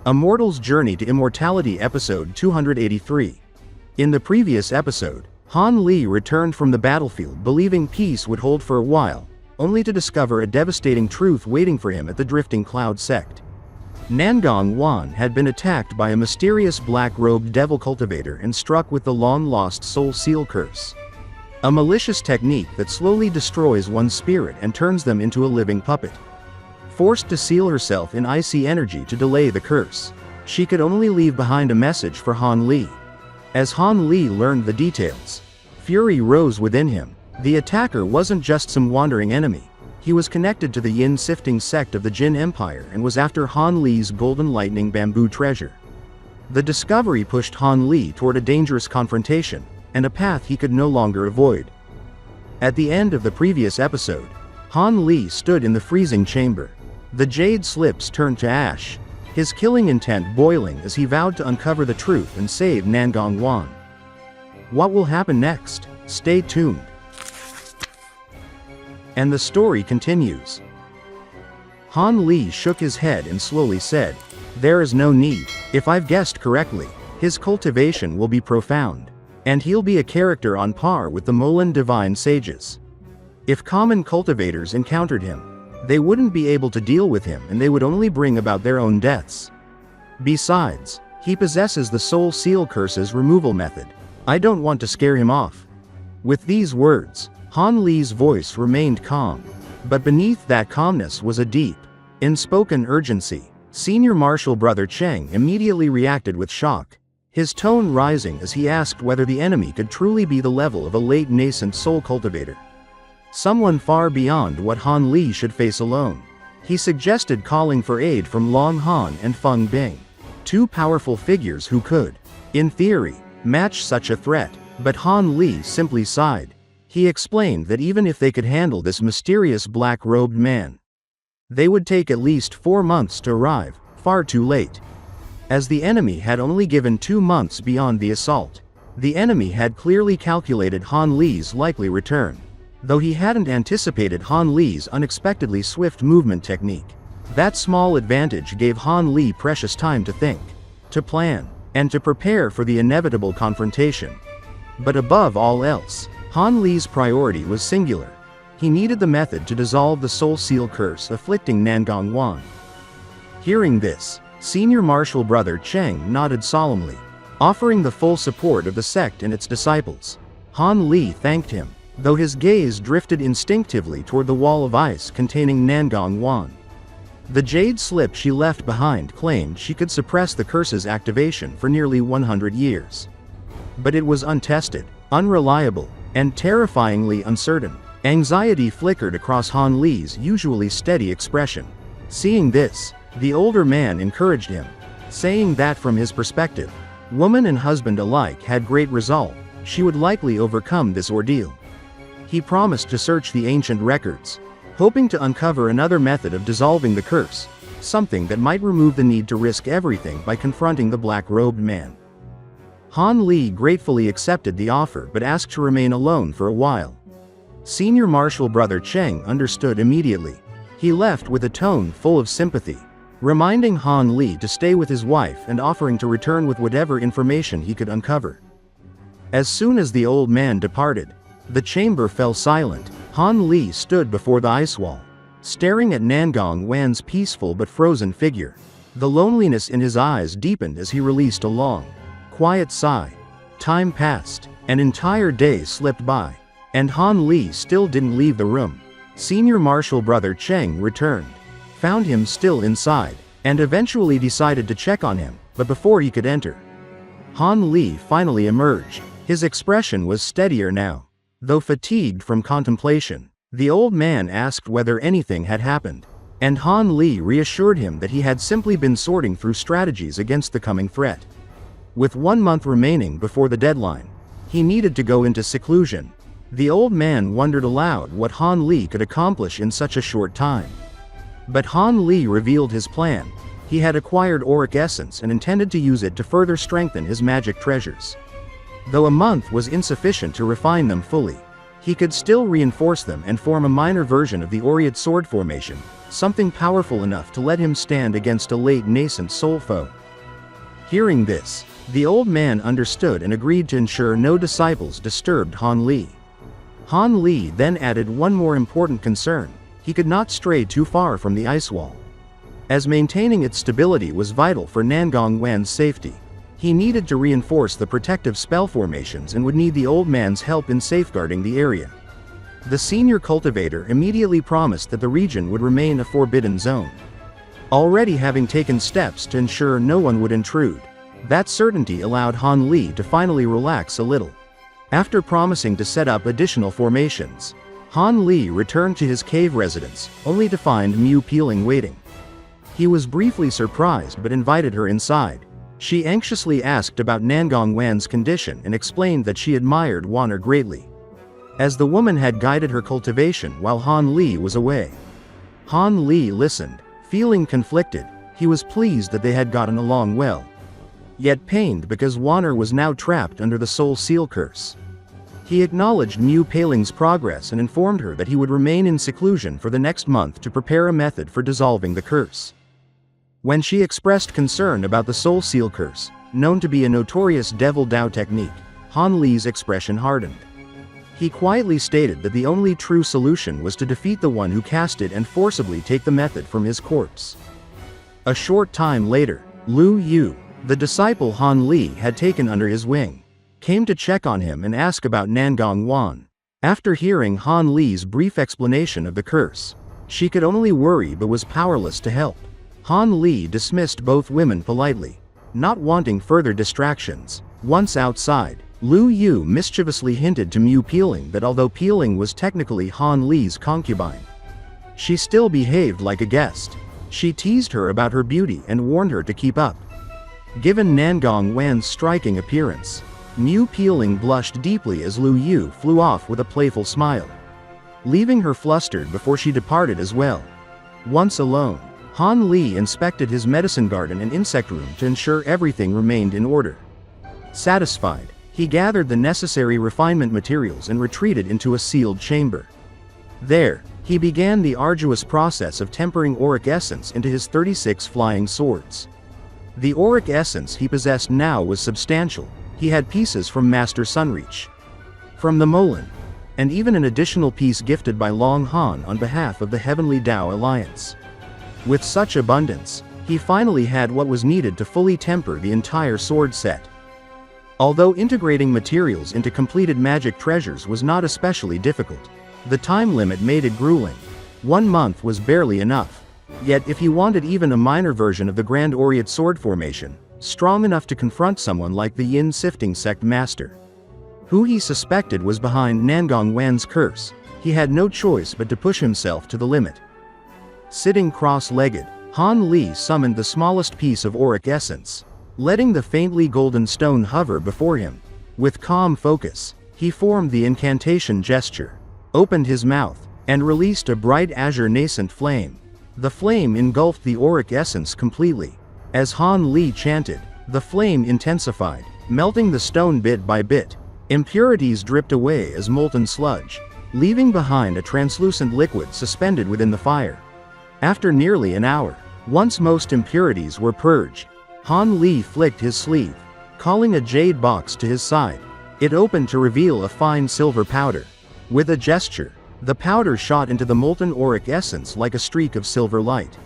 A Mortal's Journey to Immortality Episode 283. In the previous episode, Han Li returned from the battlefield believing peace would hold for a while, only to discover a devastating truth waiting for him at the Drifting Cloud sect. Nangong Wan had been attacked by a mysterious black-robed devil cultivator and struck with the long-lost Soul Seal Curse. A malicious technique that slowly destroys one's spirit and turns them into a living puppet. Forced to seal herself in icy energy to delay the curse, she could only leave behind a message for Han Li. As Han Li learned the details, fury rose within him. The attacker wasn't just some wandering enemy. He was connected to the yin-sifting sect of the Jin Empire and was after Han Li's golden lightning bamboo treasure. The discovery pushed Han Li toward a dangerous confrontation, and a path he could no longer avoid. At the end of the previous episode, Han Li stood in the freezing chamber. The jade slips turned to ash, his killing intent boiling as he vowed to uncover the truth and save Nangong Wan. What will happen next? Stay tuned. And the story continues. Han Li shook his head and slowly said, "There is no need. If I've guessed correctly, his cultivation will be profound. And he'll be a character on par with the Moulan Divine Sages. If common cultivators encountered him, they wouldn't be able to deal with him and they would only bring about their own deaths. Besides, he possesses the Soul Seal Curse's removal method. I don't want to scare him off." With these words, Han Li's voice remained calm. But beneath that calmness was a deep, unspoken urgency. Senior Martial Brother Cheng immediately reacted with shock, his tone rising as he asked whether the enemy could truly be the level of a late nascent soul cultivator. Someone far beyond what Han Li should face alone. He suggested calling for aid from Long Han and Feng Bing, two powerful figures who could, in theory, match such a threat. But Han Li simply sighed. He explained that even if they could handle this mysterious black-robed man, they would take at least 4 months to arrive, far too late. As the enemy had only given 2 months beyond the assault, the enemy had clearly calculated Han Li's likely return. Though he hadn't anticipated Han Li's unexpectedly swift movement technique. That small advantage gave Han Li precious time to think, to plan, and to prepare for the inevitable confrontation. But above all else, Han Li's priority was singular. He needed the method to dissolve the Soul Seal Curse afflicting Nangong Wan. Hearing this, Senior Martial Brother Cheng nodded solemnly, offering the full support of the sect and its disciples. Han Li thanked him, though his gaze drifted instinctively toward the wall of ice containing Nangong Wan. The jade slip she left behind claimed she could suppress the curse's activation for nearly 100 years. But it was untested, unreliable, and terrifyingly uncertain. Anxiety flickered across Han Li's usually steady expression. Seeing this, the older man encouraged him, saying that from his perspective, woman and husband alike had great resolve. She would likely overcome this ordeal. He promised to search the ancient records, hoping to uncover another method of dissolving the curse, something that might remove the need to risk everything by confronting the black-robed man. Han Li gratefully accepted the offer but asked to remain alone for a while. Senior Martial Brother Cheng understood immediately. He left with a tone full of sympathy, reminding Han Li to stay with his wife and offering to return with whatever information he could uncover. As soon as the old man departed, the chamber fell silent. Han Li stood before the ice wall, staring at Nangong Wan's peaceful but frozen figure. The loneliness in his eyes deepened as he released a long, quiet sigh. Time passed, an entire day slipped by, and Han Li still didn't leave the room. Senior Martial Brother Cheng returned, found him still inside, and eventually decided to check on him, but before he could enter, Han Li finally emerged. His expression was steadier now. Though fatigued from contemplation, the old man asked whether anything had happened, and Han Li reassured him that he had simply been sorting through strategies against the coming threat. With 1 month remaining before the deadline, he needed to go into seclusion. The old man wondered aloud what Han Li could accomplish in such a short time. But Han Li revealed his plan. He had acquired Auric Essence and intended to use it to further strengthen his magic treasures. Though a month was insufficient to refine them fully, He could still reinforce them and form a minor version of the Auric sword formation, something powerful enough to let him stand against a late nascent soul foe. Hearing this, the old man understood and agreed to ensure no disciples disturbed Han Li. Han Li then added one more important concern: he could not stray too far from the ice wall, as maintaining its stability was vital for Nangong Wan's safety. He needed to reinforce the protective spell formations and would need the old man's help in safeguarding the area. The senior cultivator immediately promised that the region would remain a forbidden zone, already having taken steps to ensure no one would intrude. That certainty allowed Han Li to finally relax a little. After promising to set up additional formations, Han Li returned to his cave residence, only to find Mu Peeling waiting. He was briefly surprised but invited her inside. She anxiously asked about Nangong Wan's condition and explained that she admired Waner greatly, as the woman had guided her cultivation while Han Li was away. Han Li listened, feeling conflicted. He was pleased that they had gotten along well, yet pained because Waner was now trapped under the Soul Seal curse. He acknowledged Mu Peeling's progress and informed her that he would remain in seclusion for the next month to prepare a method for dissolving the curse. When she expressed concern about the Soul Seal curse, known to be a notorious Devil Dao technique, Han Li's expression hardened. He quietly stated that the only true solution was to defeat the one who cast it and forcibly take the method from his corpse. A short time later, Lu Yu, the disciple Han Li had taken under his wing, came to check on him and ask about Nangong Wan. After hearing Han Li's brief explanation of the curse, she could only worry but was powerless to help. Han Li dismissed both women politely, not wanting further distractions. Once outside, Lu Yu mischievously hinted to Mu Peeling that although Peeling was technically Han Li's concubine, she still behaved like a guest. She teased her about her beauty and warned her to keep up. Given Nangong Wan's striking appearance, Mu Peeling blushed deeply as Lu Yu flew off with a playful smile, leaving her flustered before she departed as well. Once alone, Han Li inspected his medicine garden and insect room to ensure everything remained in order. Satisfied, he gathered the necessary refinement materials and retreated into a sealed chamber. There, he began the arduous process of tempering Auric Essence into his 36 flying swords. The Auric Essence he possessed now was substantial. He had pieces from Master Sunreach, from the Moulan, and even an additional piece gifted by Long Han on behalf of the Heavenly Dao Alliance. With such abundance, he finally had what was needed to fully temper the entire sword set. Although integrating materials into completed magic treasures was not especially difficult, the time limit made it grueling. 1 month was barely enough. Yet if he wanted even a minor version of the Grand Auric sword formation, strong enough to confront someone like the Yin Sifting Sect Master, who he suspected was behind Nangong Wan's curse, he had no choice but to push himself to the limit. Sitting cross-legged, Han Li summoned the smallest piece of Auric Essence, letting the faintly golden stone hover before him. With calm focus, he formed the incantation gesture, opened his mouth, and released a bright azure nascent flame. The flame engulfed the Auric Essence completely. As Han Li chanted, the flame intensified, melting the stone bit by bit. Impurities dripped away as molten sludge, leaving behind a translucent liquid suspended within the fire. After nearly an hour, once most impurities were purged, Han Li flicked his sleeve, calling a jade box to his side. It opened to reveal a fine silver powder. With a gesture, the powder shot into the molten Auric Essence like a streak of silver light.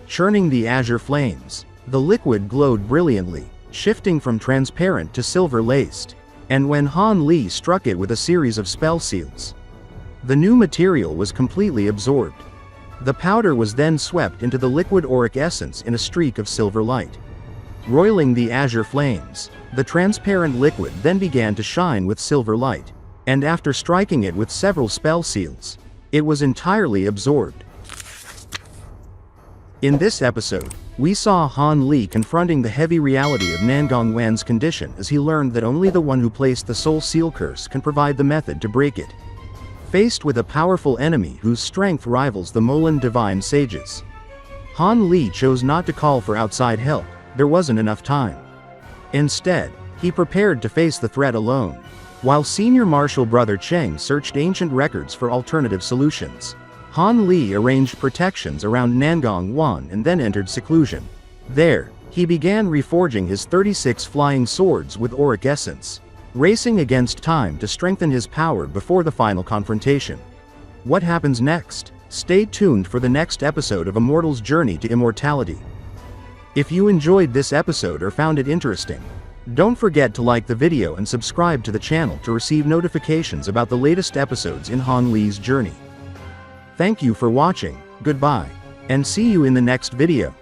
Churning the azure flames, the liquid glowed brilliantly, shifting from transparent to silver-laced. And when Han Li struck it with a series of spell seals, the new material was completely absorbed. The powder was then swept into the liquid Auric Essence in a streak of silver light. Roiling the azure flames, the transparent liquid then began to shine with silver light, and after striking it with several spell seals, it was entirely absorbed. In this episode, we saw Han Li confronting the heavy reality of Nangong Wan's condition as he learned that only the one who placed the Soul Seal curse can provide the method to break it. Faced with a powerful enemy whose strength rivals the Moulan Divine Sages, Han Li chose not to call for outside help. There wasn't enough time. Instead, he prepared to face the threat alone. while Senior Martial Brother Cheng searched ancient records for alternative solutions. Han Li arranged protections around Nangong Wan and then entered seclusion. There, he began reforging his 36 flying swords with Auric Essence, racing against time to strengthen his power before the final confrontation. What happens next? Stay tuned for the next episode of Immortal's journey to immortality. If you enjoyed this episode or found it interesting, don't forget to like the video and subscribe to the channel to receive notifications about the latest episodes in Han Li's journey. Thank you for watching, goodbye, and see you in the next video.